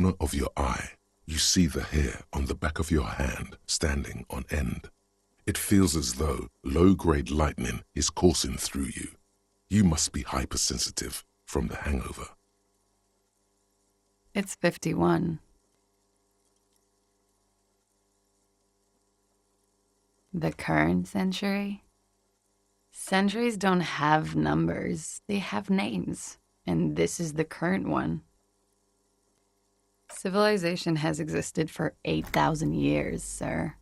corner of your eye, you see the hair on the back of your hand standing on end. It feels as though low-grade lightning is coursing through you. You must be hypersensitive from the hangover. It's 51. The current century? Centuries don't have numbers, they have names, and this is the current one. Civilization has existed for 8,000 years, sir.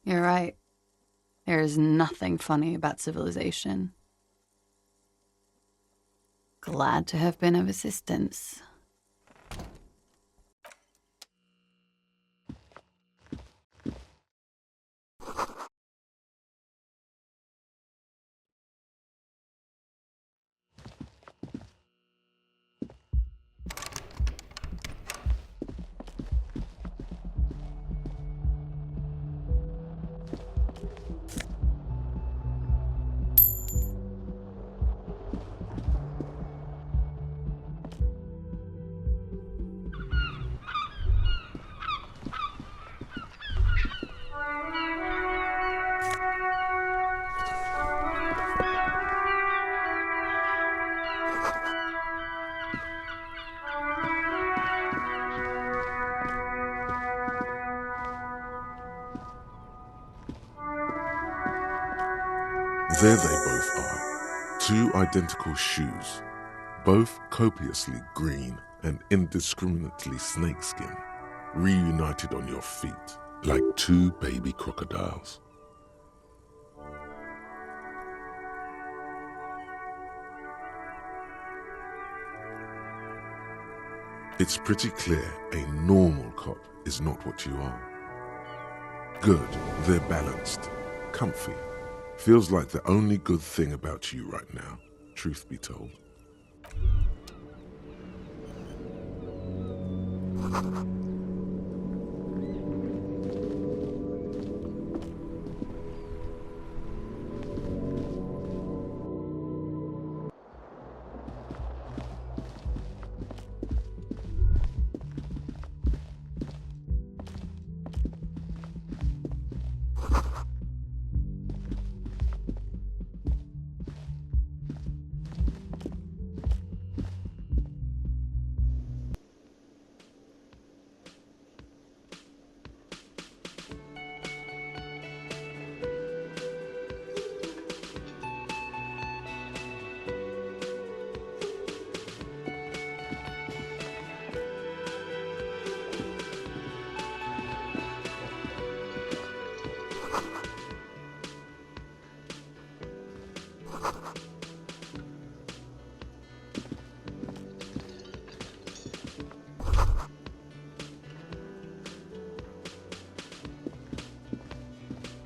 You're right. There is nothing funny about civilization. Glad to have been of assistance. There they both are, two identical shoes, both copiously green and indiscriminately snakeskin, reunited on your feet like two baby crocodiles. It's pretty clear a normal cop is not what you are. Good, they're balanced, comfy. Feels like the only good thing about you right now, truth be told.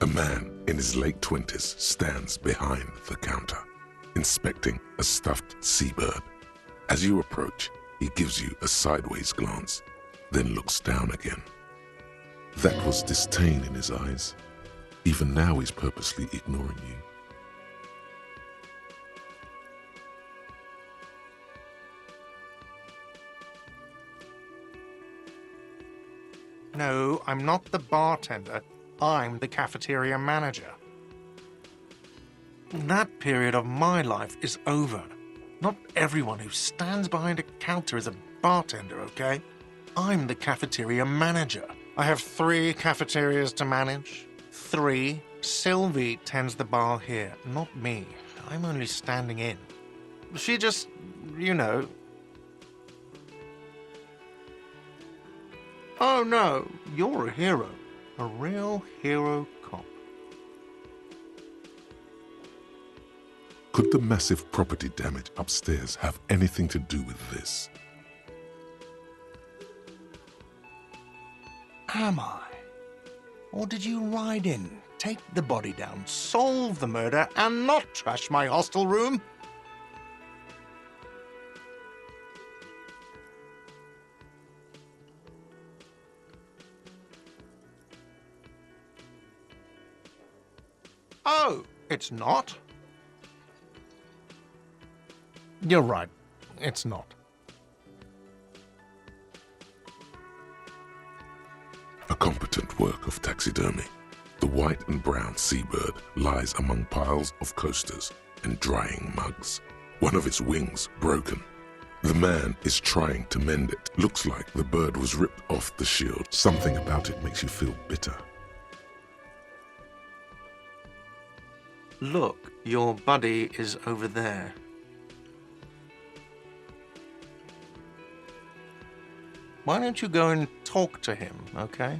A man in his late 20s stands behind the counter, inspecting a stuffed seabird. As you approach, he gives you a sideways glance, then looks down again. That was disdain in his eyes. Even now he's purposely ignoring you. No, I'm not the bartender. I'm the cafeteria manager. That period of my life is over. Not everyone who stands behind a counter is a bartender, okay? I'm the cafeteria manager. I have 3 cafeterias to manage. 3. Sylvie tends the bar here, not me. I'm only standing in. She just, you know... Oh no, you're a hero. A real hero cop. Could the massive property damage upstairs have anything to do with this? Am I? Or did you ride in, take the body down, solve the murder, and not trash my hostel room? Oh, it's not? You're right, it's not. competent work of taxidermy. The white and brown seabird lies among piles of coasters and drying mugs. One of its wings broken. The man is trying to mend it. Looks like the bird was ripped off the shield. Something about it makes you feel bitter. Look, your buddy is over there. Why don't you go and talk to him, okay?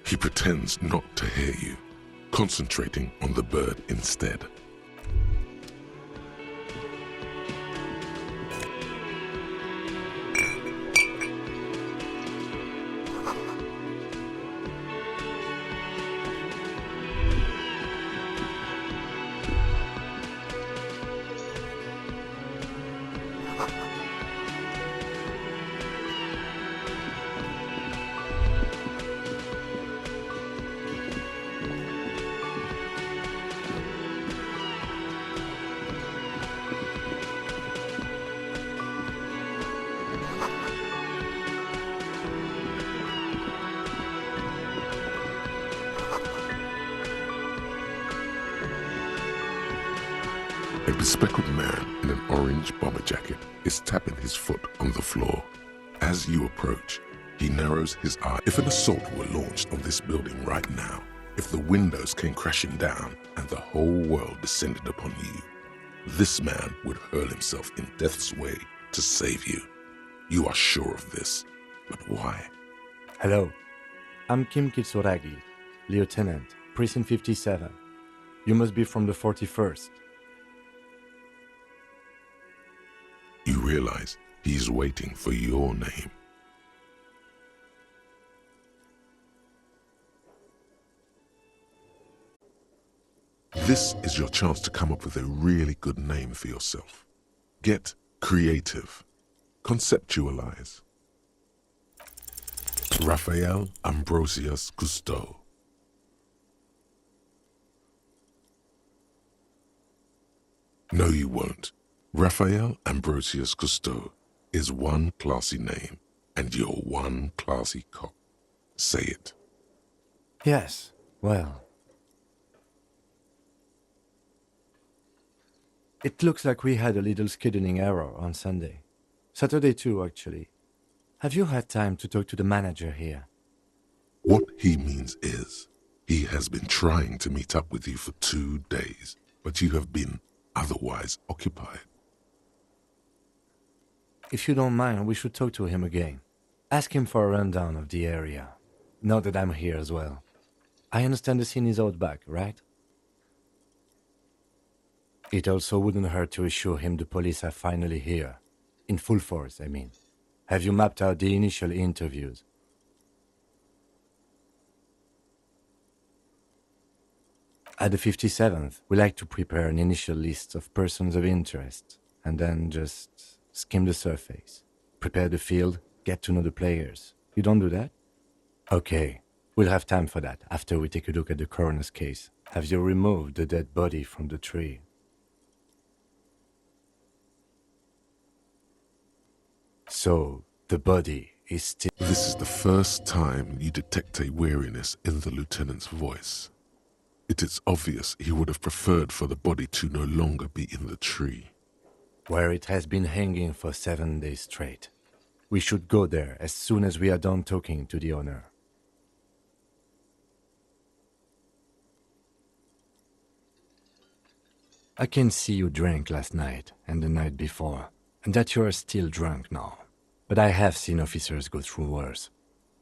He pretends not to hear you, concentrating on the bird instead. A bespectacled man in an orange bomber jacket is tapping his foot on the floor. As you approach, he narrows his eye. If an assault were launched on this building right now, if the windows came crashing down and the whole world descended upon you, this man would hurl himself in death's way to save you. You are sure of this, but why? Hello, I'm Kim Kitsuragi, Lieutenant, Precinct 57. You must be from the 41st. You realize he is waiting for your name. This is your chance to come up with a really good name for yourself. Get creative. Conceptualize. Raphael Ambrosius Cousteau. No, you won't. Raphael Ambrosius Cousteau is one classy name, and you're one classy cop. Say it. Yes, well. It looks like we had a little scheduling error on Sunday. Saturday too, actually. Have you had time to talk to the manager here? What he means is, he has been trying to meet up with you for 2 days, but you have been otherwise occupied. If you don't mind, we should talk to him again. Ask him for a rundown of the area. Now that I'm here as well. I understand the scene is out back, right? It also wouldn't hurt to assure him the police are finally here. In full force, I mean. Have you mapped out the initial interviews? At the 57th, we like to prepare an initial list of persons of interest, and then just skim the surface. Prepare the field, get to know the players. You don't do that? Okay, we'll have time for that after we take a look at the coroner's case. Have you removed the dead body from the tree? So, the body is still... This is the first time you detect a weariness in the lieutenant's voice. It is obvious he would have preferred for the body to no longer be in the tree. Where it has been hanging for 7 days straight. We should go there as soon as we are done talking to the owner. I can see you drank last night and the night before, and that you are still drunk now. But I have seen officers go through worse.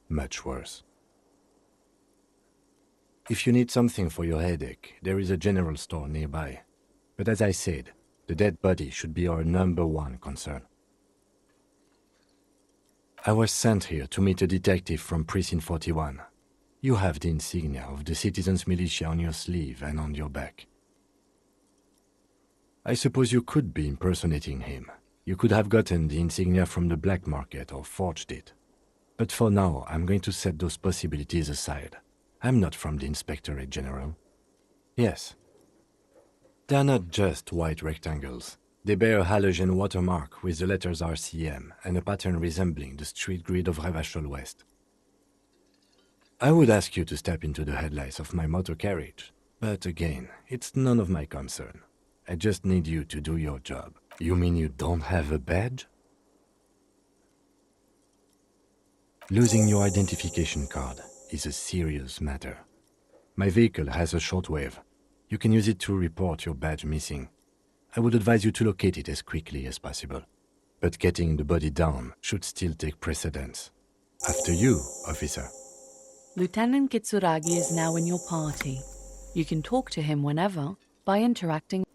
Much worse. If you need something for your headache, there is a general store nearby. But as I said, the dead body should be our #1 concern. I was sent here to meet a detective from Precinct 41. You have the insignia of the Citizens Militia on your sleeve and on your back. I suppose you could be impersonating him. You could have gotten the insignia from the black market or forged it. But for now, I'm going to set those possibilities aside. I'm not from the Inspectorate General. Yes. They're not just white rectangles. They bear a halogen watermark with the letters RCM and a pattern resembling the street grid of Revachol West. I would ask you to step into the headlights of my motor carriage, but again, it's none of my concern. I just need you to do your job. You mean you don't have a badge? Losing your identification card is a serious matter. My vehicle has a shortwave. You can use it to report your badge missing. I would advise you to locate it as quickly as possible. But getting the body down should still take precedence. After you, officer. Lieutenant Kitsuragi is now in your party. You can talk to him whenever by interacting.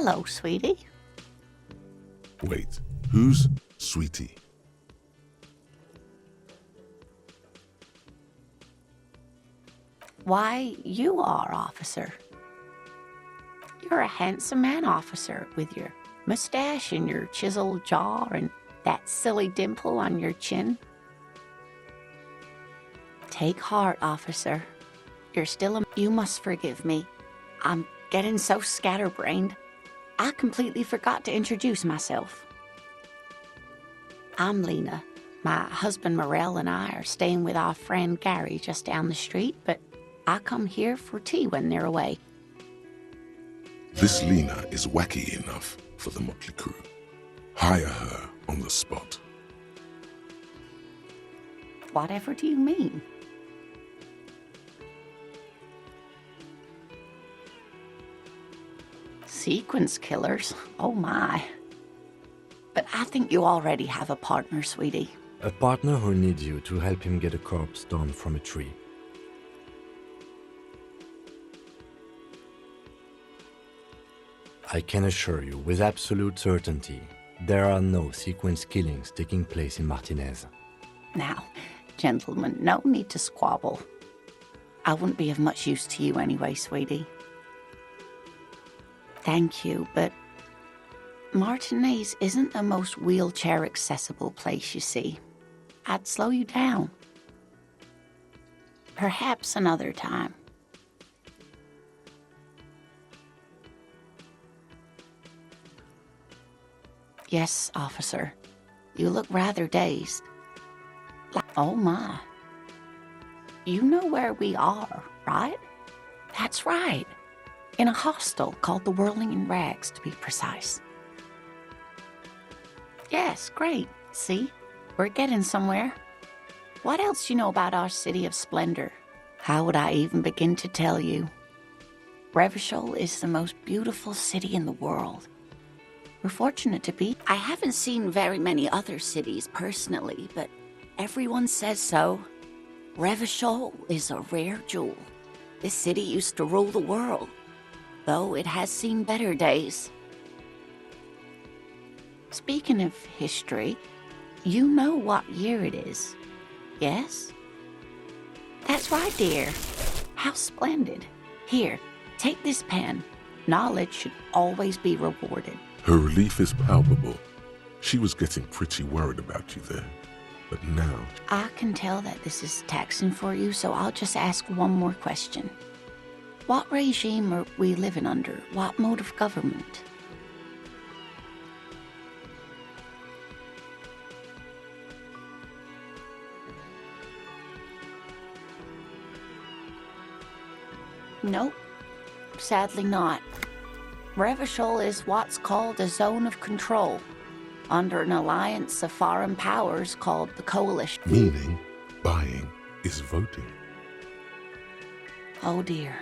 Hello, sweetie. Wait, who's Sweetie? Why, you are, officer. You're a handsome man, officer, with your mustache and your chiseled jaw and that silly dimple on your chin. Take heart, officer. You're still a... You must forgive me. I'm getting so scatterbrained. I completely forgot to introduce myself. I'm Lena. My husband Morel and I are staying with our friend Gary just down the street, but I come here for tea when they're away. This Lena is wacky enough for the motley crew. Hire her on the spot. Whatever do you mean? Sequence killers? Oh my. But I think you already have a partner, sweetie. A partner who needs you to help him get a corpse down from a tree. I can assure you with absolute certainty, there are no sequence killings taking place in Martinez. Now, gentlemen, no need to squabble. I wouldn't be of much use to you anyway, sweetie. Thank you, but Martinez isn't the most wheelchair-accessible place, you see. I'd slow you down. Perhaps another time. Yes, officer. You look rather dazed. Oh my. You know where we are, right? That's right. In a hostel called the Whirling in Rags, to be precise. Yes, great. See? We're getting somewhere. What else do you know about our city of splendor? How would I even begin to tell you? Revachol is the most beautiful city in the world. We're fortunate to be. I haven't seen very many other cities personally, but everyone says so. Revachol is a rare jewel. This city used to rule the world, though it has seen better days. Speaking of history, you know what year it is, yes? That's right, dear. How splendid. Here, take this pen. Knowledge should always be rewarded. Her relief is palpable. She was getting pretty worried about you there. But now... I can tell that this is taxing for you, so I'll just ask one more question. What regime are we living under? What mode of government? Nope, sadly not. Revachol is what's called a zone of control, under an alliance of foreign powers called the Coalition. Meaning, buying is voting. Oh dear.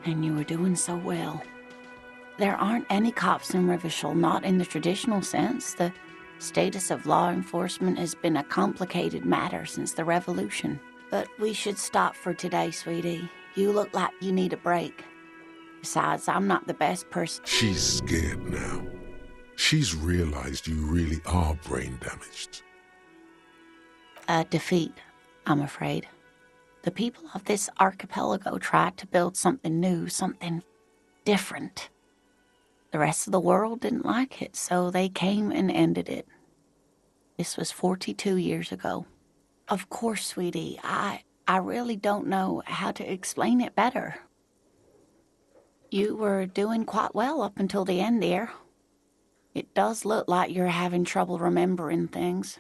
And you were doing so well. There aren't any cops in Revachol, not in the traditional sense. The status of law enforcement has been a complicated matter since the revolution. But we should stop for today, sweetie. You look like you need a break. Besides, I'm not the best person. She's scared now. She's realized you really are brain damaged. A defeat, I'm afraid. The people of this archipelago tried to build something new, something different. The rest of the world didn't like it, so they came and ended it. This was 42 years ago. Of course, sweetie, I really don't know how to explain it better. You were doing quite well up until the end, dear. It does look like you're having trouble remembering things.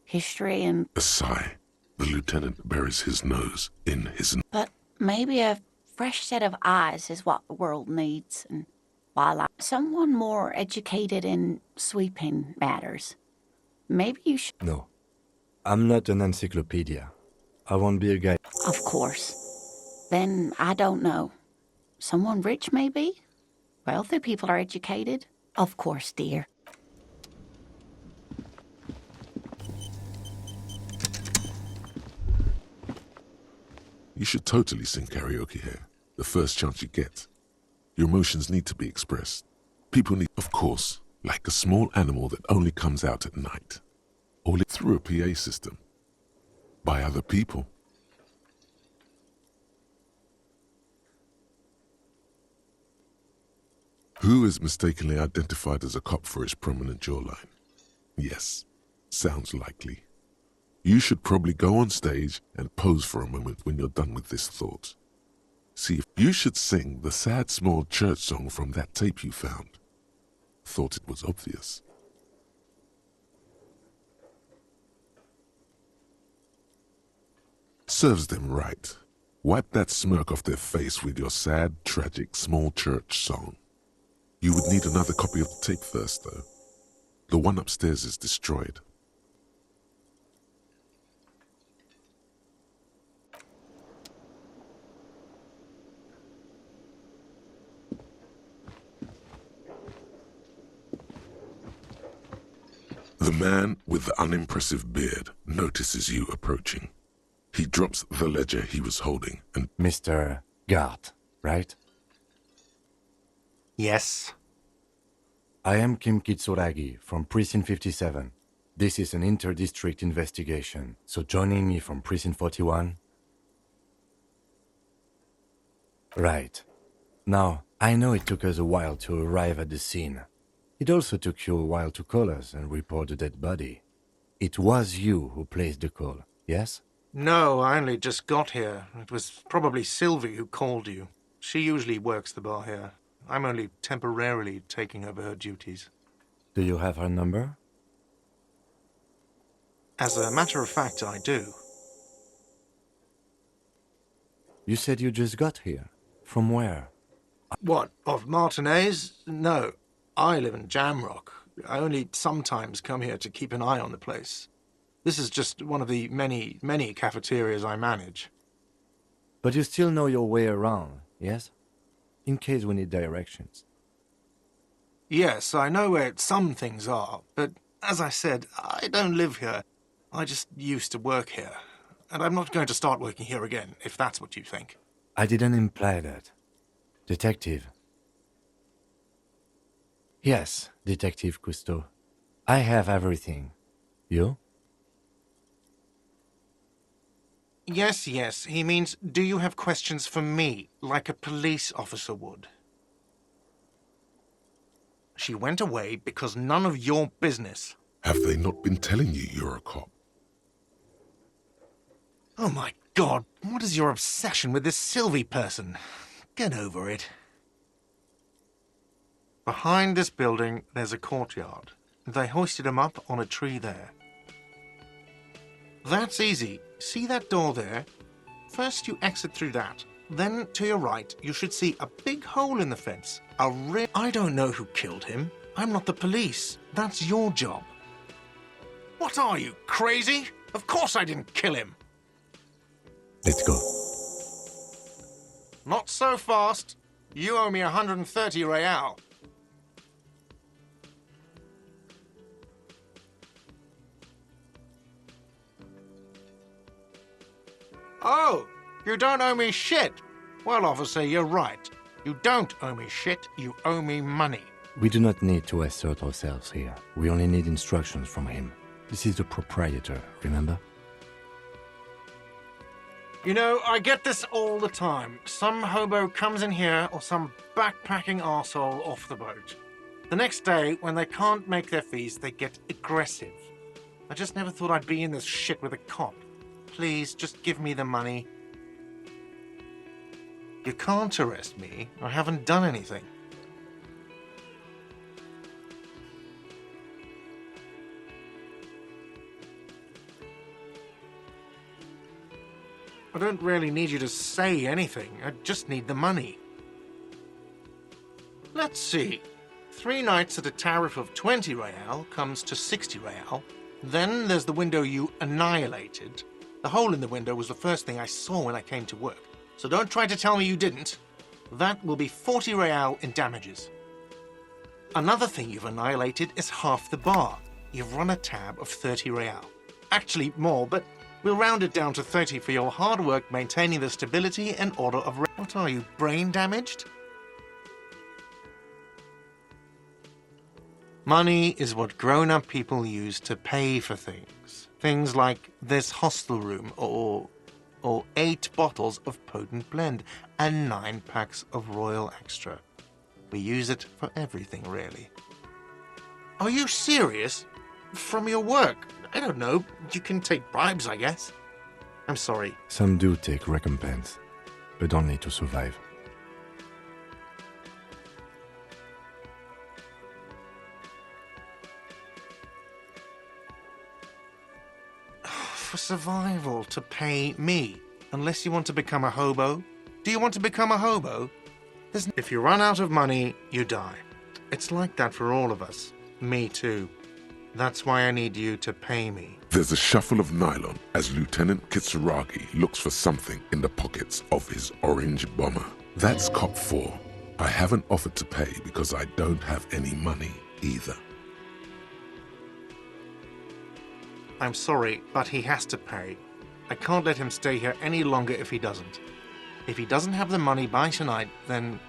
History and... A sigh. The lieutenant buries his nose in his... But maybe a fresh set of eyes is what the world needs, and while someone more educated in sweeping matters. Maybe you should... No. I'm not an encyclopedia. I won't be a guy. Of course. Then I don't know. Someone rich, maybe? Wealthy people are educated. Of course, dear. You should totally sing karaoke here, the first chance you get. Your emotions need to be expressed. People need, of course, like a small animal that only comes out at night. Or through a PA system. By other people. Who is mistakenly identified as a cop for his prominent jawline? Yes, sounds likely. You should probably go on stage and pose for a moment when you're done with this thought. See, if you should sing the sad small church song from that tape you found. Thought it was obvious. Serves them right. Wipe that smirk off their face with your sad, tragic, small church song. You would need another copy of the tape first, though. The one upstairs is destroyed. The man with the unimpressive beard notices you approaching. He drops the ledger he was holding and... Mr. Gart, right? Yes. I am Kim Kitsuragi from Precinct 57. This is an inter-district investigation, so joining me from Precinct 41? Right. Now, I know it took us a while to arrive at the scene. It also took you a while to call us and report the dead body. It was you who placed the call, yes? No, I only just got here. It was probably Sylvie who called you. She usually works the bar here. I'm only temporarily taking over her duties. Do you have her number? As a matter of fact, I do. You said you just got here. From where? What, of Martinez? No, I live in Jamrock. I only sometimes come here to keep an eye on the place. This is just one of the many, many cafeterias I manage. But you still know your way around, yes? In case we need directions. Yes, I know where some things are, but as I said, I don't live here. I just used to work here. And I'm not going to start working here again, if that's what you think. I didn't imply that. Detective. Yes, Detective Cousteau. I have everything. You? Yes, yes. He means, do you have questions for me, like a police officer would? She went away because none of your business. Have they not been telling you you're a cop? Oh my God, what is your obsession with this Sylvie person? Get over it. Behind this building, there's a courtyard. They hoisted him up on a tree there. That's easy. See that door there? First you exit through that. Then, to your right, you should see a big hole in the fence. I don't know who killed him. I'm not the police. That's your job. What are you, crazy? Of course I didn't kill him. Let's go. Not so fast. You owe me 130 real. Oh, you don't owe me shit. Well, officer, you're right. You don't owe me shit, you owe me money. We do not need to assert ourselves here. We only need instructions from him. This is the proprietor, remember? You know, I get this all the time. Some hobo comes in here or some backpacking arsehole off the boat. The next day, when they can't make their fees, they get aggressive. I just never thought I'd be in this shit with a cop. Please, just give me the money. You can't arrest me. I haven't done anything. I don't really need you to say anything. I just need the money. Let's see. 3 nights at a tariff of 20 real comes to 60 real. Then there's the window you annihilated. The hole in the window was the first thing I saw when I came to work. So don't try to tell me you didn't. That will be 40 real in damages. Another thing you've annihilated is half the bar. You've run a tab of 30 real. Actually more, but we'll round it down to 30 for your hard work maintaining the stability and order of... What are you, brain damaged? Money is what grown-up people use to pay for things. Things like this hostel room or 8 bottles of potent blend and 9 packs of Royal Extra. We use it for everything, really. Are you serious? From your work? I don't know. You can take bribes, I guess. I'm sorry. Some do take recompense, but only to survive. For survival, to pay me. Unless you want to become a hobo. Do you want to become a hobo? If you run out of money, you die. It's like that for all of us. Me too. That's why I need you to pay me. There's a shuffle of nylon as Lieutenant Kitsuragi looks for something in the pockets of his orange bomber. That's cop 4. I haven't offered to pay because I don't have any money either. I'm sorry, but he has to pay. I can't let him stay here any longer if he doesn't. If he doesn't have the money by tonight, then...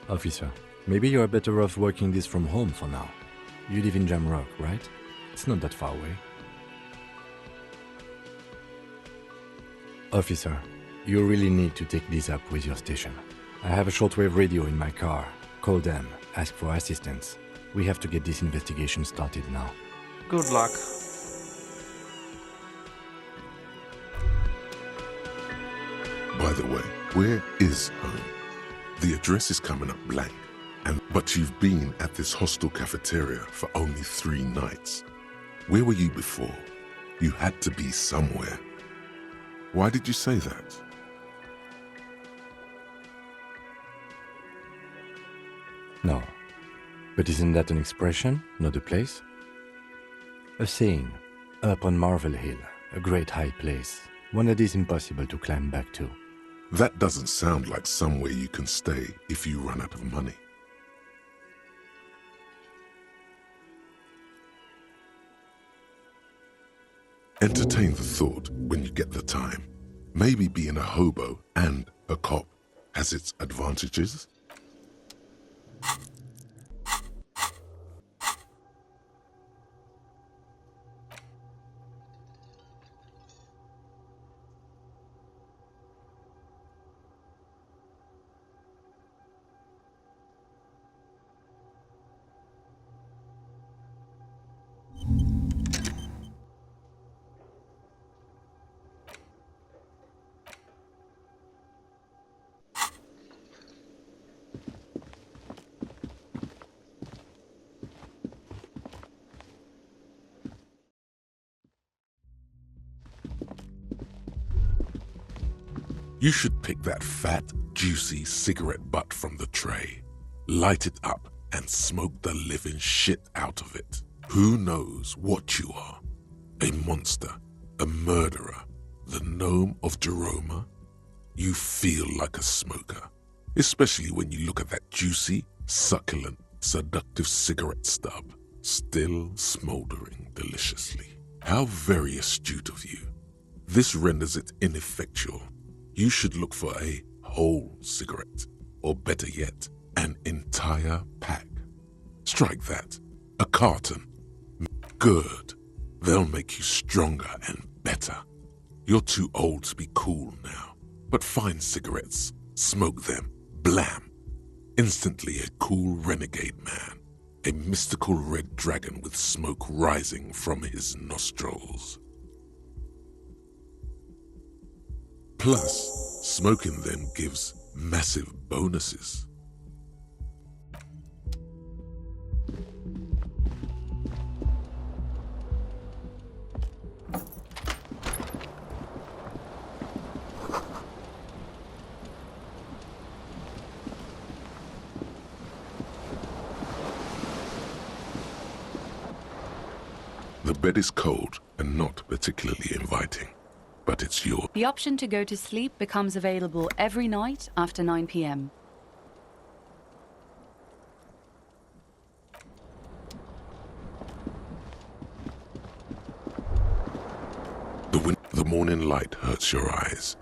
Officer, maybe you are better off working this from home for now. You live in Jamrock, right? It's not that far away. Officer, you really need to take this up with your station. I have a shortwave radio in my car. Call them, ask for assistance. We have to get this investigation started now. Good luck. By the way, where is home? The address is coming up blank, but you've been at this hostel cafeteria for only 3 nights. Where were you before? You had to be somewhere. Why did you say that? No. But isn't that an expression, not a place? A saying, up on Marvel Hill, a great high place, one that is impossible to climb back to. That doesn't sound like somewhere you can stay if you run out of money. Entertain the thought when you get the time. Maybe being a hobo and a cop has its advantages. You should pick that fat, juicy cigarette butt from the tray, light it up, and smoke the living shit out of it. Who knows what you are? A monster, a murderer, the gnome of Jeroma? You feel like a smoker, especially when you look at that juicy, succulent, seductive cigarette stub, still smoldering deliciously. How very astute of you. This renders it ineffectual. You should look for a whole cigarette, or better yet, an entire pack. Strike that. A carton. Good. They'll make you stronger and better. You're too old to be cool now. But find cigarettes, smoke them, blam. Instantly a cool renegade man. A mystical red dragon with smoke rising from his nostrils. Plus, smoking them gives massive bonuses. The bed is cold and not particularly inviting, but it's yours. The option to go to sleep becomes available every night after 9 p.m. The morning light hurts your eyes.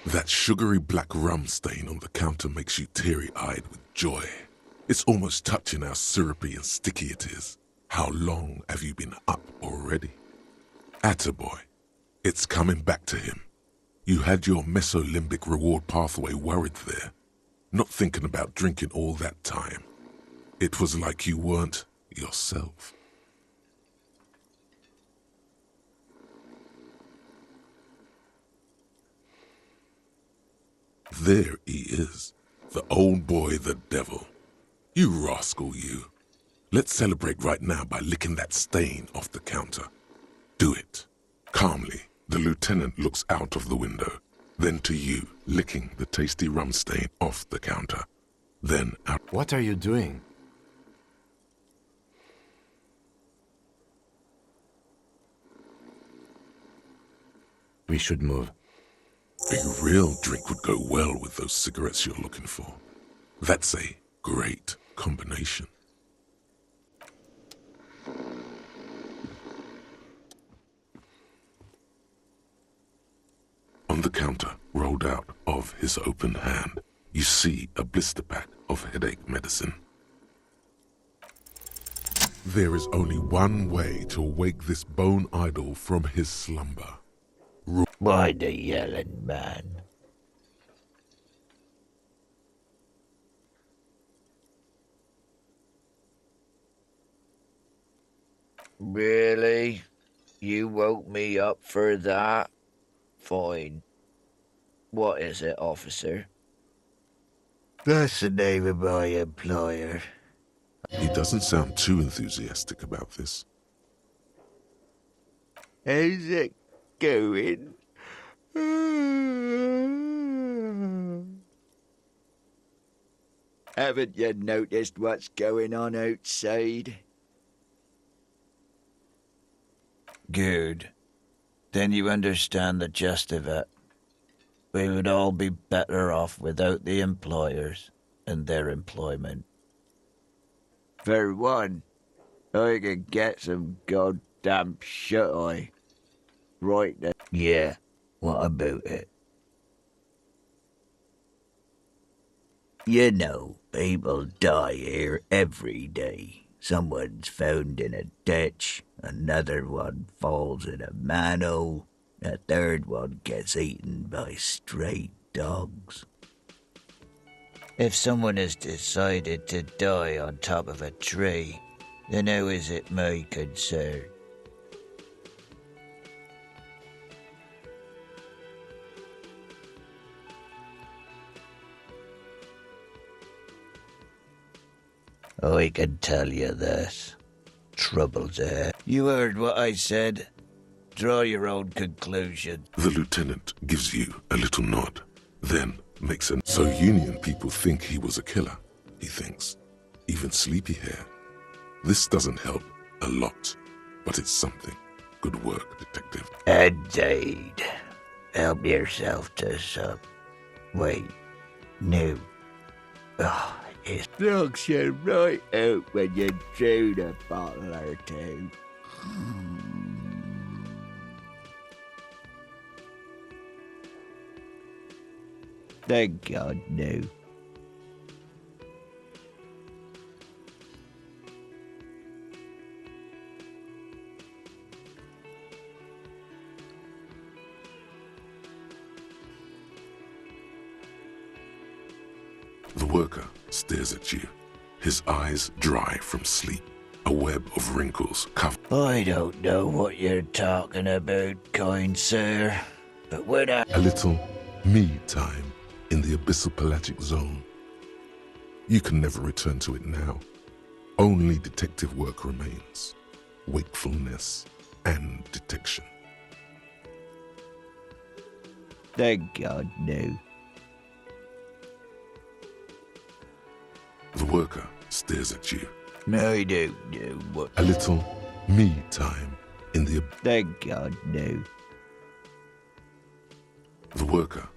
That sugary black rum stain on the counter makes you teary-eyed with joy. It's almost touching how syrupy and sticky it is. How long have you been up already? Attaboy. It's coming back to him. You had your mesolimbic reward pathway worried there, not thinking about drinking all that time. It was like you weren't yourself. There he is, the old boy, the devil. You rascal, you. Let's celebrate right now by licking that stain off the counter. Do it. Calmly, the lieutenant looks out of the window, then to you, licking the tasty rum stain off the counter. Then out. What are you doing? We should move. A real drink would go well with those cigarettes you're looking for. That's a great combination. On the counter, rolled out of his open hand, you see a blister pack of headache medicine. There is only one way to wake this bone idol from his slumber. By the yelling man. Really? You woke me up for that? Fine. What is it, officer? That's the name of my employer. He doesn't sound too enthusiastic about this. How's it going? Haven't you noticed what's going on outside? Good. Then you understand the gist of it. We would all be better off without the employers and their employment. For one, I could get some goddamn shut-eye. Right then. Yeah, what about it? You know, people die here every day. Someone's found in a ditch, another one falls in a manhole, a third one gets eaten by stray dogs. If someone has decided to die on top of a tree, then how is it my concern? I can tell you this. Trouble's ahead. You heard what I said. Draw your own conclusion. The lieutenant gives you a little nod, then makes an... So Union people think he was a killer, he thinks. Even sleepy hair. This doesn't help a lot, but it's something. Good work, detective. Indeed. Help yourself to some. Wait. No. Oh, it knocks you right out when you drown a bottle or two. Thank God, no. The worker stares at you, his eyes dry from sleep, a web of wrinkles covered. I don't know what you're talking about, kind sir, but when I... A little me time in the abyssal pelagic zone. You can never return to it now. Only detective work remains. Wakefulness and detection. Thank God, no. The worker stares at you. I don't know what... A little me time in the... Thank God, no. The worker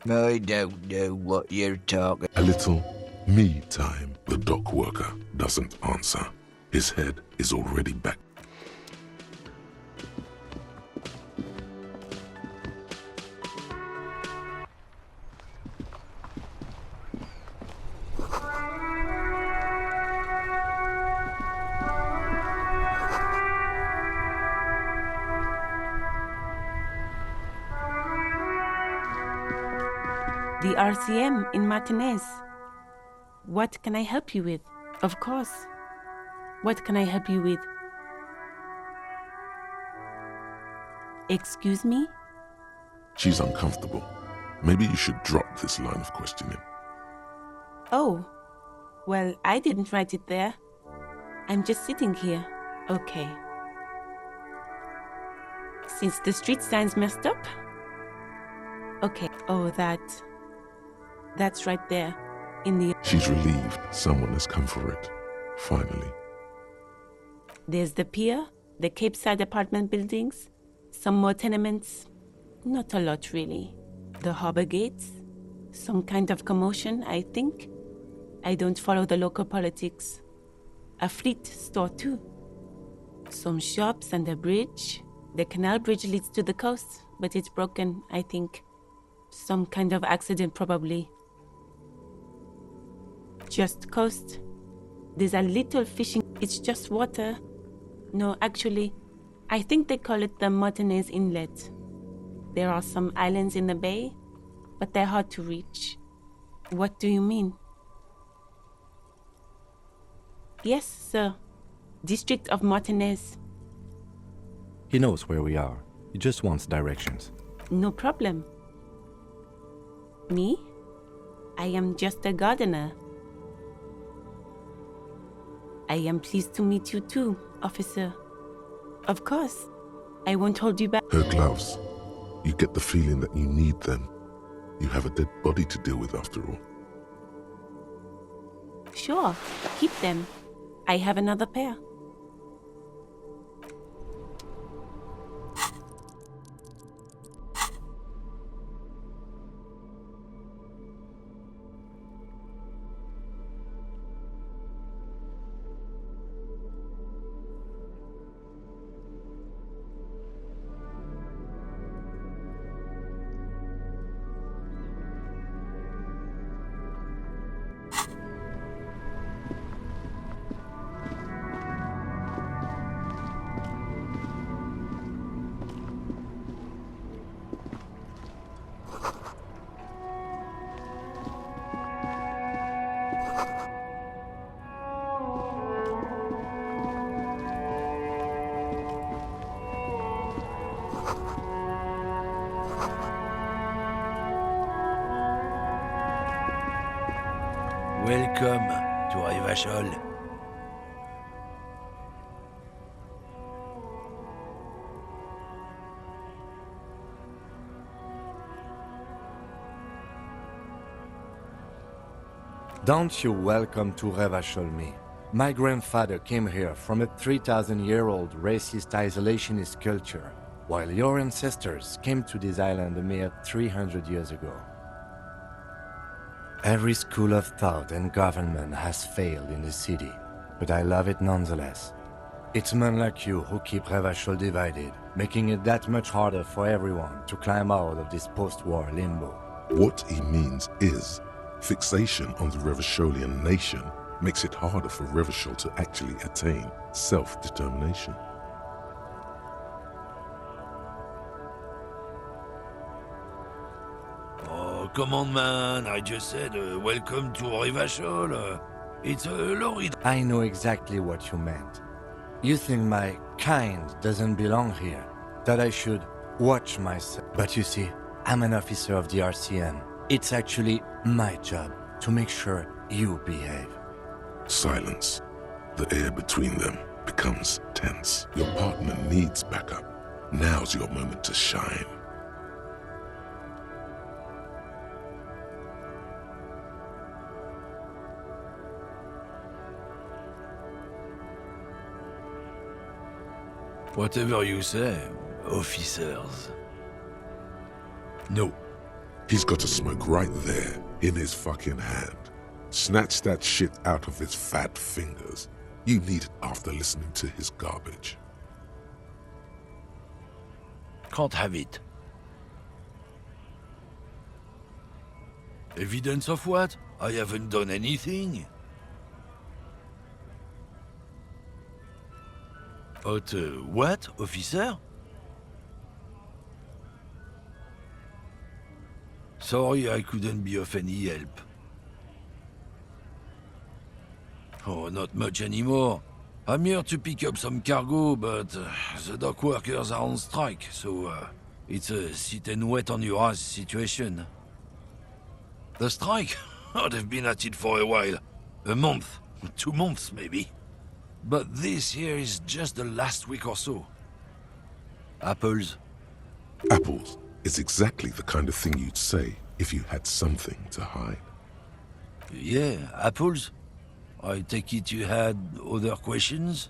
I don't know what you're talking... A little me time. The dock worker doesn't answer. His head is already back. The RCM in Martinez. What can I help you with? Of course. What can I help you with? Excuse me? She's uncomfortable. Maybe you should drop this line of questioning. Oh, well, I didn't write it there. I'm just sitting here. Okay. Since the street sign's messed up? Okay. Oh, that's right there. In the... She's relieved someone has come for it. Finally. There's the pier, the Cape Side apartment buildings, some more tenements. Not a lot, really. The harbor gates, some kind of commotion, I think. I don't follow the local politics. A fleet store, too. Some shops and a bridge. The canal bridge leads to the coast, but it's broken, I think. Some kind of accident, probably. Just coast. There's a little fishing. It's just water. No, actually, I think they call it the Martinez Inlet. There are some islands in the bay, but they're hard to reach. What do you mean? Yes, sir. District of Martinez. He knows where we are. He just wants directions. No problem. Me? I am just a gardener. I am pleased to meet you too, officer. Of course. I won't hold you back. Her gloves. You get the feeling that you need them. You have a dead body to deal with after all. Sure, keep them. I have another pair. Welcome to Rivachol. Don't you welcome to Revachol me. My grandfather came here from a 3,000-year-old racist isolationist culture, while your ancestors came to this island a mere 300 years ago. Every school of thought and government has failed in the city, but I love it nonetheless. It's men like you who keep Revachol divided, making it that much harder for everyone to climb out of this post-war limbo. What he means is, fixation on the Revacholian nation makes it harder for Revachol to actually attain self-determination. Oh, come on, man. I just said, welcome to Rivachol. It's a lorry. I know exactly what you meant. You think my kind doesn't belong here, that I should watch myself. But you see, I'm an officer of the RCM. It's actually my job to make sure you behave. Silence. The air between them becomes tense. Your partner needs backup. Now's your moment to shine. Whatever you say, officers. No. He's got a smoke right there, in his fucking hand. Snatch that shit out of his fat fingers. You need it after listening to his garbage. Can't have it. Evidence of what? I haven't done anything. What, officer? Sorry I couldn't be of any help. Oh, not much anymore. I'm here to pick up some cargo, but the dock workers are on strike, so it's a sit and wait on your ass situation. The strike? Oh, they've been at it for a while. A month, 2 months maybe. But this here is just the last week or so. Apples? Apples is exactly the kind of thing you'd say if you had something to hide. Yeah, apples? I take it you had other questions?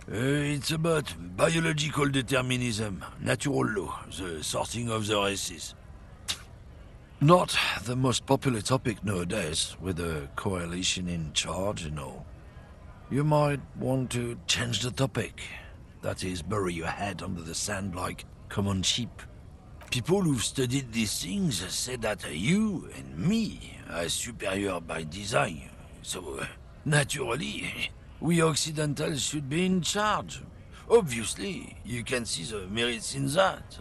It's about biological determinism, natural law, the sorting of the races. Not the most popular topic nowadays, with the coalition in charge and all. You might want to change the topic. That is, bury your head under the sand like common sheep. People who've studied these things say that you and me are superior by design. So, naturally, we Occidentals should be in charge. Obviously, you can see the merits in that.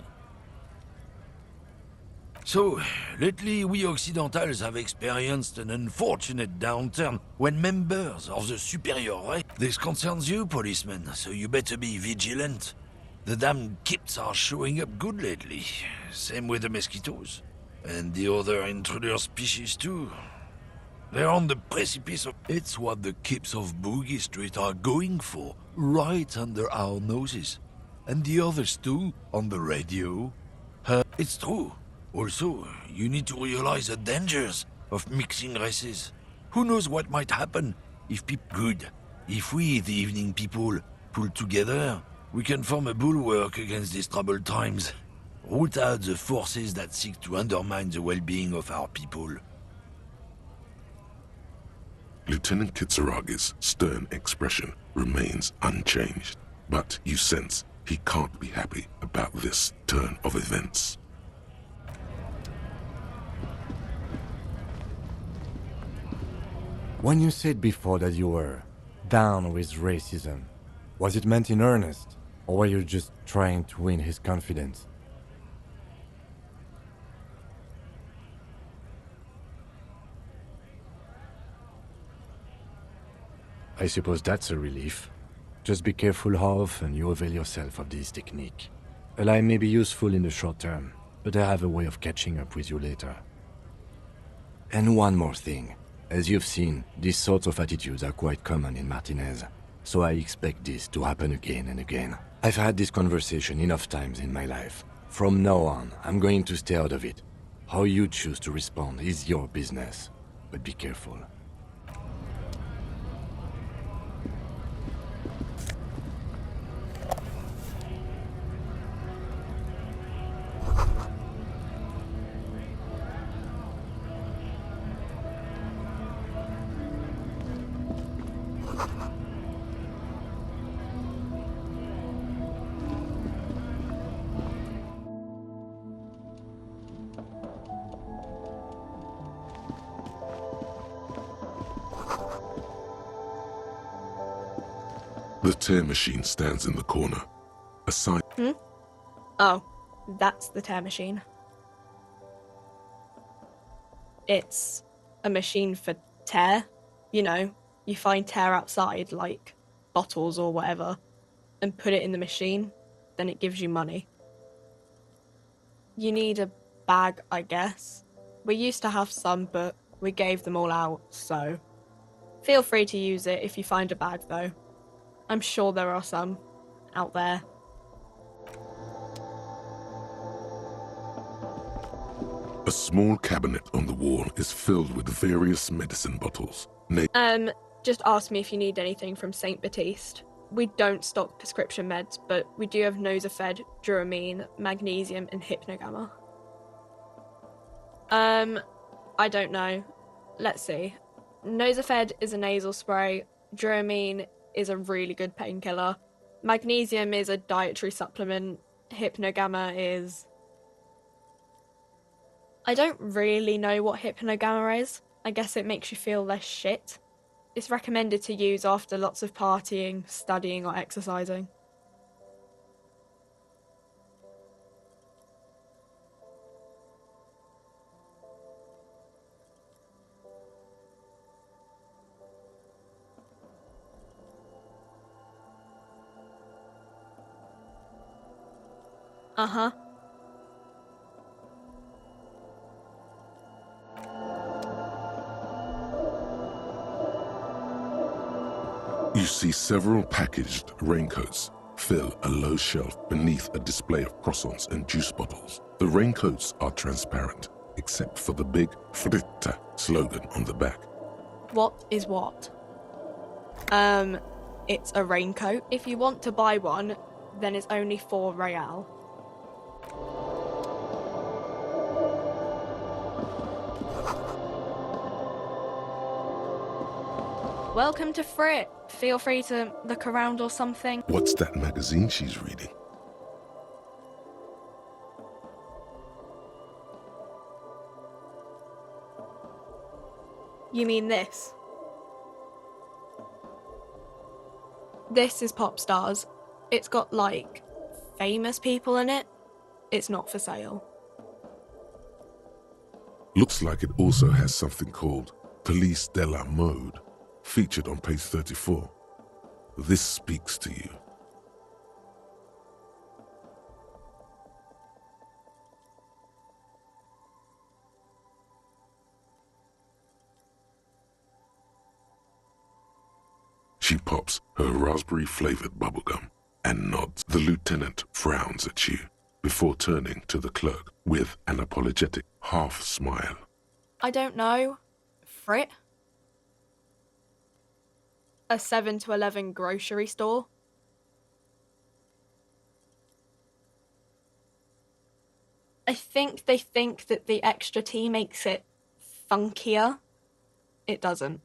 So, lately we Occidentals have experienced an unfortunate downturn when members of the superior race. This concerns you, policemen, so you better be vigilant. The damn kips are showing up good lately. Same with the mosquitoes. And the other intruder species too. They're on the precipice of... It's what the kips of Boogie Street are going for, right under our noses. And the others too, on the radio. It's true. Also, you need to realize the dangers of mixing races. Who knows what might happen if people... Good. If we, the evening people, pull together, we can form a bulwark against these troubled times. Root out the forces that seek to undermine the well-being of our people. Lieutenant Kitsuragi's stern expression remains unchanged, but you sense he can't be happy about this turn of events. When you said before that you were down with racism, was it meant in earnest, or were you just trying to win his confidence? I suppose that's a relief. Just be careful how often you avail yourself of this technique. A lie may be useful in the short term, but I have a way of catching up with you later. And one more thing. As you've seen, these sorts of attitudes are quite common in Martinez. So I expect this to happen again and again. I've had this conversation enough times in my life. From now on, I'm going to stay out of it. How you choose to respond is your business. But be careful. The tear machine stands in the corner. A sign. Oh, that's the tear machine. It's a machine for tear. You know, you find tear outside, like bottles or whatever, and put it in the machine, then it gives you money. You need a bag, I guess. We used to have some, but we gave them all out, so feel free to use it if you find a bag, though. I'm sure there are some out there. A small cabinet on the wall is filled with various medicine bottles. Just ask me if you need anything from St. Baptiste. We don't stock prescription meds, but we do have Nosafed, Duramine, Magnesium, and Hypnogamma. I don't know. Let's see. Nosafed is a nasal spray. Duramine is a really good painkiller. Magnesium is a dietary supplement. Hypnogamma is... I don't really know what Hypnogamma is. I guess it makes you feel less shit. It's recommended to use after lots of partying, studying, or exercising. Uh-huh. You see several packaged raincoats fill a low shelf beneath a display of croissants and juice bottles. The raincoats are transparent, except for the big Fritta slogan on the back. What is what? It's a raincoat. If you want to buy one, then it's only 4 real. Welcome to Frit. Feel free to look around or something. What's that magazine she's reading? You mean this? This is Pop Stars. It's got, like, famous people in it. It's not for sale. Looks like it also has something called Police de la Mode, featured on page 34. This speaks to you. She pops her raspberry-flavored bubblegum and nods. The lieutenant frowns at you before turning to the clerk with an apologetic half-smile. I don't know. Frit? A 7 to 11 grocery store? I think they think that the extra tea makes it funkier. It doesn't.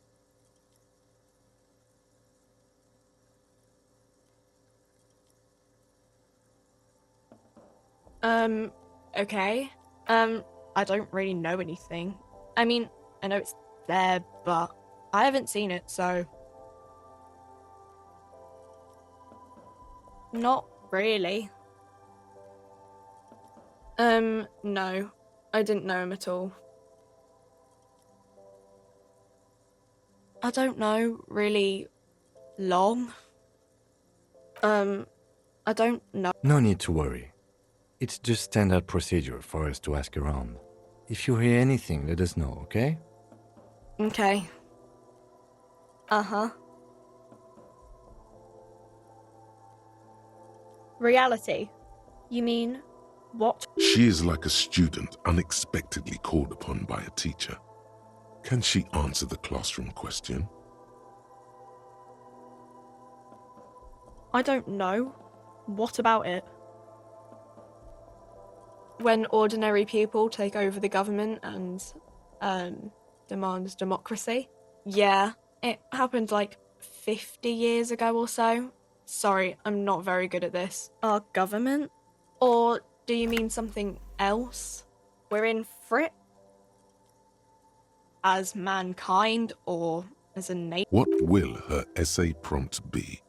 Okay. I don't really know anything. I mean, I know it's there, but I haven't seen it, so... Not really. No. I didn't know him at all. I don't know, really long. I don't know. No need to worry. It's just standard procedure for us to ask around. If you hear anything, let us know, okay? Okay. Uh-huh. Reality? You mean what? She is like a student unexpectedly called upon by a teacher. Can she answer the classroom question? I don't know. What about it? When ordinary people take over the government and demand democracy? Yeah, it happened like 50 years ago or so. Sorry, I'm not very good at this. Our government? Or do you mean something else? We're in for it? As mankind or as a nation? What will her essay prompt be?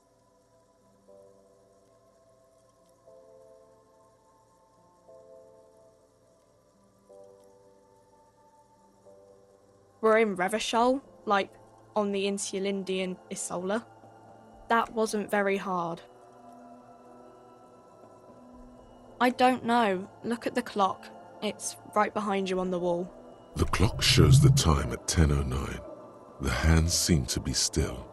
We're in Revachol, like on the Insulindian Isola. That wasn't very hard. I don't know. Look at the clock. It's right behind you on the wall. The clock shows the time at 10:09. The hands seem to be still.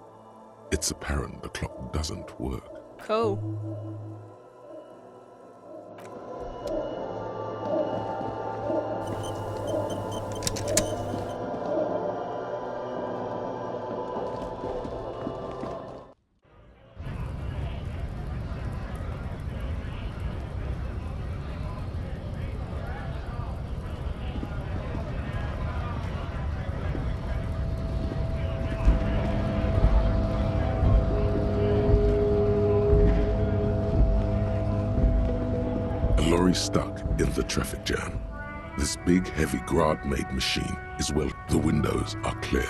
It's apparent the clock doesn't work. Cool. A lorry stuck in the traffic jam. This big, heavy Grad-made machine is the windows are clear.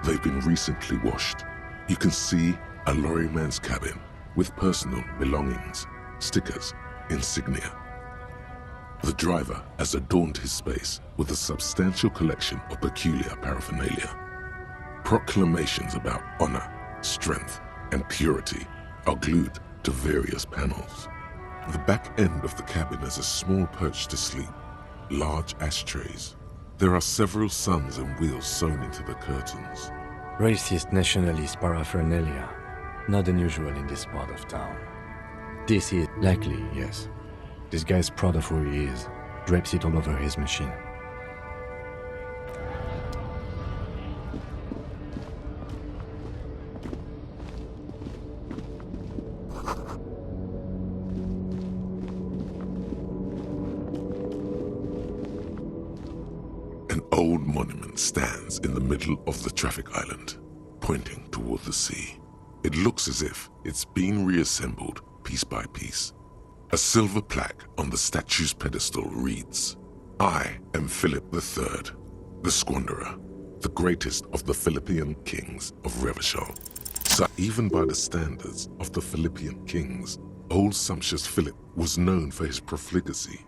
They've been recently washed. You can see a lorryman's cabin with personal belongings, stickers, insignia. The driver has adorned his space with a substantial collection of peculiar paraphernalia. Proclamations about honor, strength, and purity are glued to various panels. The back end of the cabin has a small perch to sleep, large ashtrays. There are several suns and wheels sewn into the curtains. Racist nationalist paraphernalia. Not unusual in this part of town. This is likely, yes. This guy's proud of who he is. Drapes it all over his machine. An old monument stands in the middle of the traffic island, pointing toward the sea. It looks as if it's been reassembled piece by piece. A silver plaque on the statue's pedestal reads, "I am Philip III, the Squanderer, the greatest of the Philippian kings of Revachol." So even by the standards of the Philippian kings, old sumptuous Philip was known for his profligacy.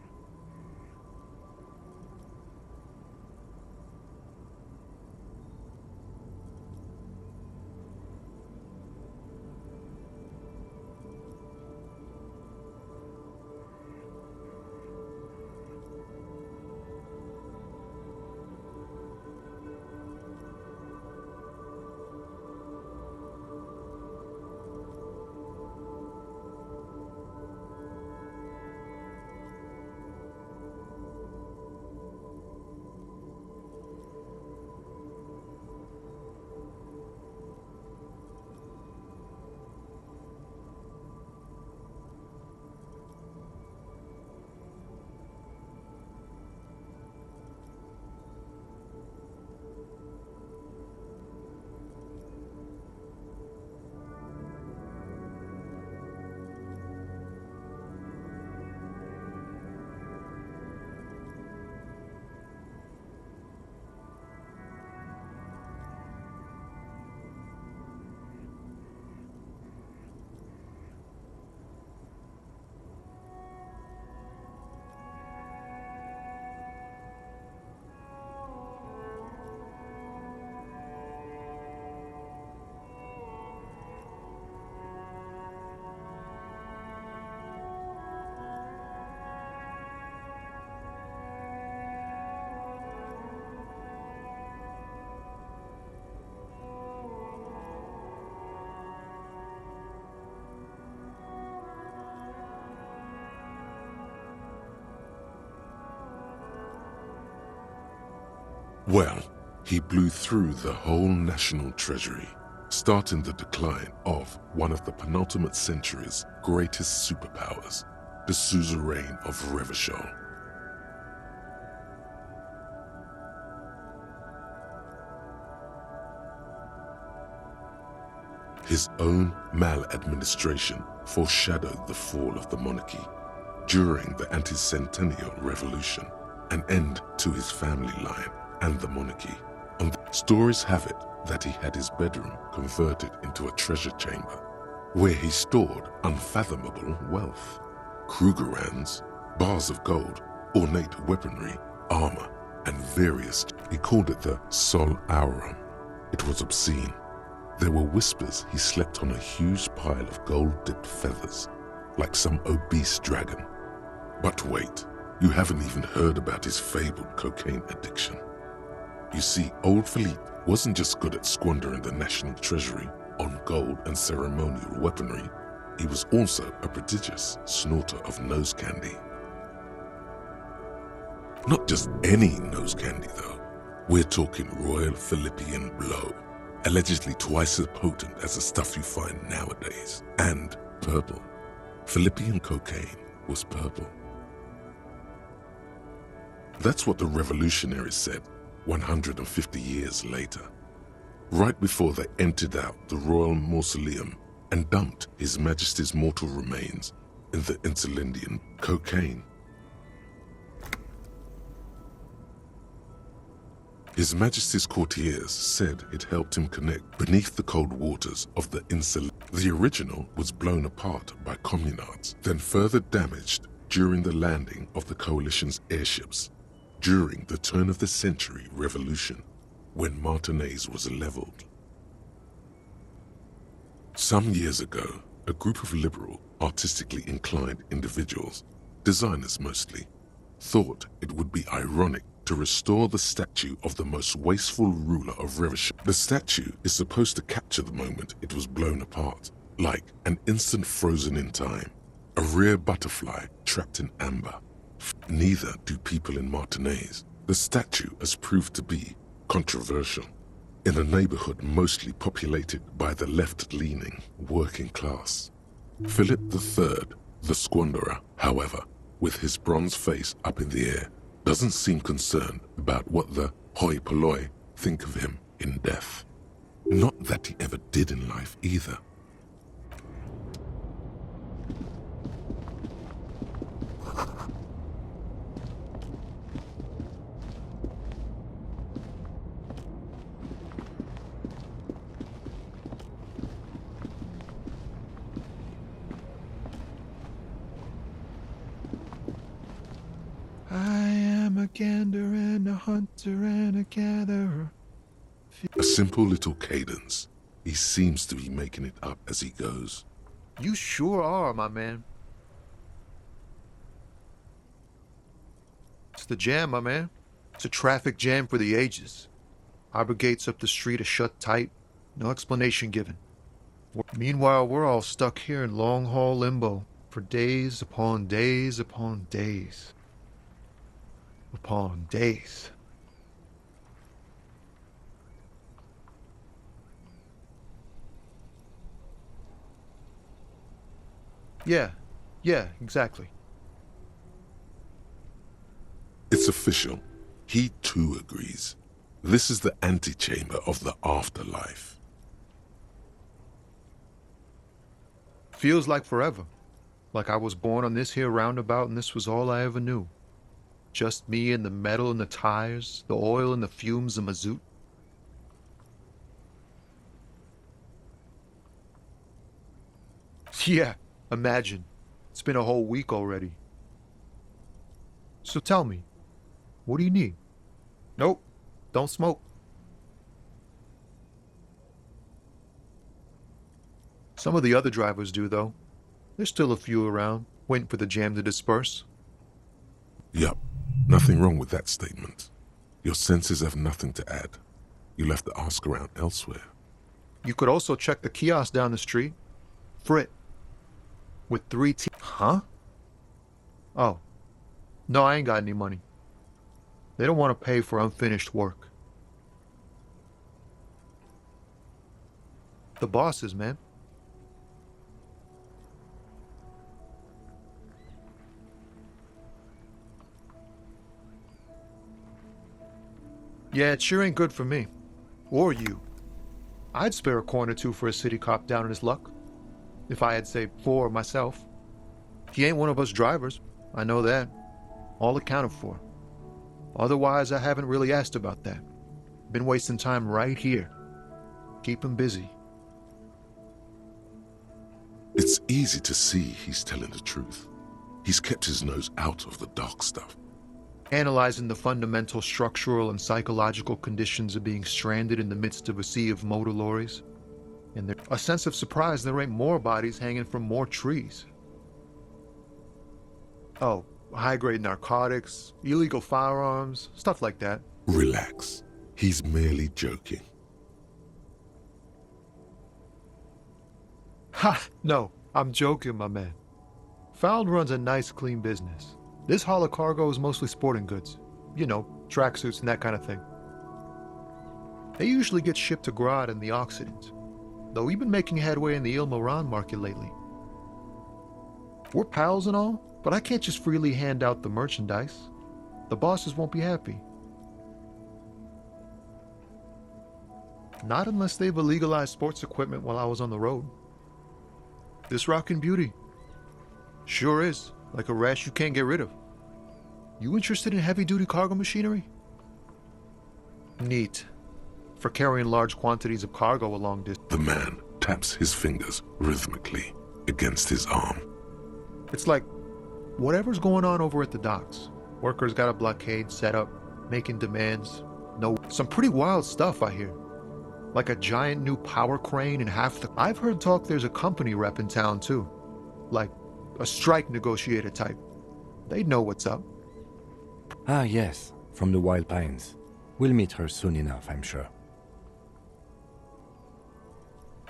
Well, he blew through the whole national treasury, starting the decline of one of the penultimate century's greatest superpowers, the suzerain of Revachol. His own maladministration foreshadowed the fall of the monarchy during the anti-centennial revolution, an end to his family line and the monarchy. Stories have it that he had his bedroom converted into a treasure chamber where he stored unfathomable wealth. Krugerrands, bars of gold, ornate weaponry, armor, and various. He called it the Sol Auron. It was obscene. There were whispers he slept on a huge pile of gold-dipped feathers, like some obese dragon. But wait, you haven't even heard about his fabled cocaine addiction. You see, old Philippe wasn't just good at squandering the national treasury on gold and ceremonial weaponry, he was also a prodigious snorter of nose candy. Not just any nose candy though. We're talking Royal Philippian Blow, allegedly twice as potent as the stuff you find nowadays, and purple. Philippian cocaine was purple. That's what the revolutionaries said 150 years later, right before they emptied out the royal mausoleum and dumped His Majesty's mortal remains in the Interlindian cocaine. His Majesty's courtiers said it helped him connect beneath the cold waters of the Insul. The original was blown apart by communards, then further damaged during the landing of the coalition's airships during the turn-of-the-century revolution, when Martinaise was leveled. Some years ago, a group of liberal, artistically inclined individuals, designers mostly, thought it would be ironic to restore the statue of the most wasteful ruler of Revachol. The statue is supposed to capture the moment it was blown apart, like an instant frozen in time, a rare butterfly trapped in amber. Neither do people in Martinaise. The statue has proved to be controversial in a neighborhood mostly populated by the left-leaning working class. Philip III, the squanderer, however, with his bronze face up in the air, doesn't seem concerned about what the hoi polloi think of him in death. Not that he ever did in life either. I am a gander and a hunter and a gatherer. A simple little cadence. He seems to be making it up as he goes. You sure are, my man. It's the jam, my man. It's a traffic jam for the ages. Harbor gates up the street are shut tight. No explanation given. Meanwhile, we're all stuck here in long-haul limbo for days upon days upon days. Upon days. Yeah, exactly. It's official. He too agrees. This is the antechamber of the afterlife. Feels like forever. Like I was born on this here roundabout and this was all I ever knew. Just me and the metal and the tires, the oil and the fumes of mazout. Yeah, imagine. It's been a whole week already. So tell me, what do you need? Nope, don't smoke. Some of the other drivers do, though. There's still a few around, waiting for the jam to disperse. Yup. Nothing wrong with that statement. Your senses have nothing to add. You'll have to ask around elsewhere. You could also check the kiosk down the street. Frit. With 3 T. Huh? Oh. No, I ain't got any money. They don't want to pay for unfinished work. The bosses, man. Yeah, it sure ain't good for me. Or you. I'd spare a coin or two for a city cop down in his luck. If I had, say, 4 myself. He ain't one of us drivers. I know that. All accounted for. Otherwise, I haven't really asked about that. Been wasting time right here. Keep him busy. It's easy to see he's telling the truth. He's kept his nose out of the dark stuff. Analyzing the fundamental structural and psychological conditions of being stranded in the midst of a sea of motor lorries. And there's a sense of surprise there ain't more bodies hanging from more trees. Oh, high-grade narcotics, illegal firearms, stuff like that. Relax. He's merely joking. Ha! No, I'm joking, my man. Found runs a nice, clean business. This haul of cargo is mostly sporting goods. You know, tracksuits and that kind of thing. They usually get shipped to Grodd and the Occident, though we've been making headway in the Il-Moran market lately. We're pals and all, but I can't just freely hand out the merchandise. The bosses won't be happy. Not unless they've illegalized sports equipment while I was on the road. This rockin' beauty. Sure is, like a rash you can't get rid of. You interested in heavy-duty cargo machinery? Neat. For carrying large quantities of cargo along distance. The man taps his fingers rhythmically against his arm. It's like whatever's going on over at the docks. Workers got a blockade set up, making demands. No, some pretty wild stuff I hear. Like a giant new power crane and half the... I've heard talk there's a company rep in town too. Like a strike negotiator type. They'd know what's up. Ah, yes, from the Wild Pines. We'll meet her soon enough, I'm sure.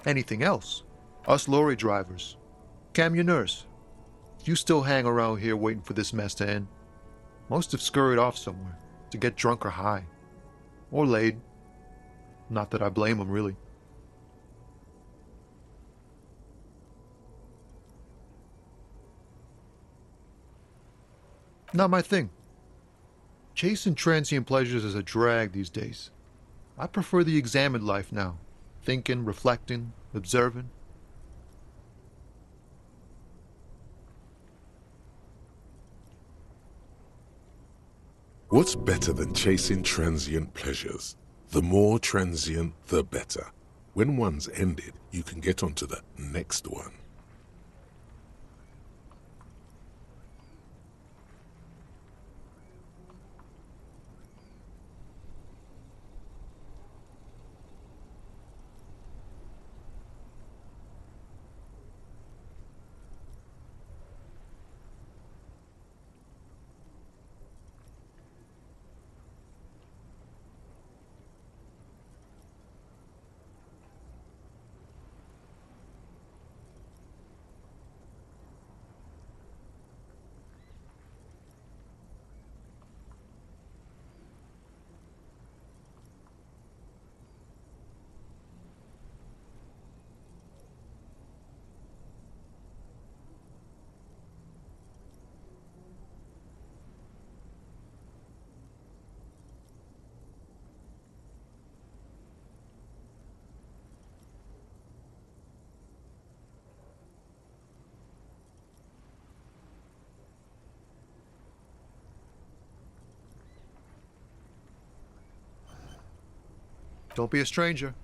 Anything else? Us lorry drivers. Camionneurs. You still hang around here waiting for this mess to end. Most have scurried off somewhere to get drunk or high. Or laid. Not that I blame them, really. Not my thing. Chasing transient pleasures is a drag these days. I prefer the examined life now. Thinking, reflecting, observing. What's better than chasing transient pleasures? The more transient, the better. When one's ended, you can get onto the next one. Don't be a stranger.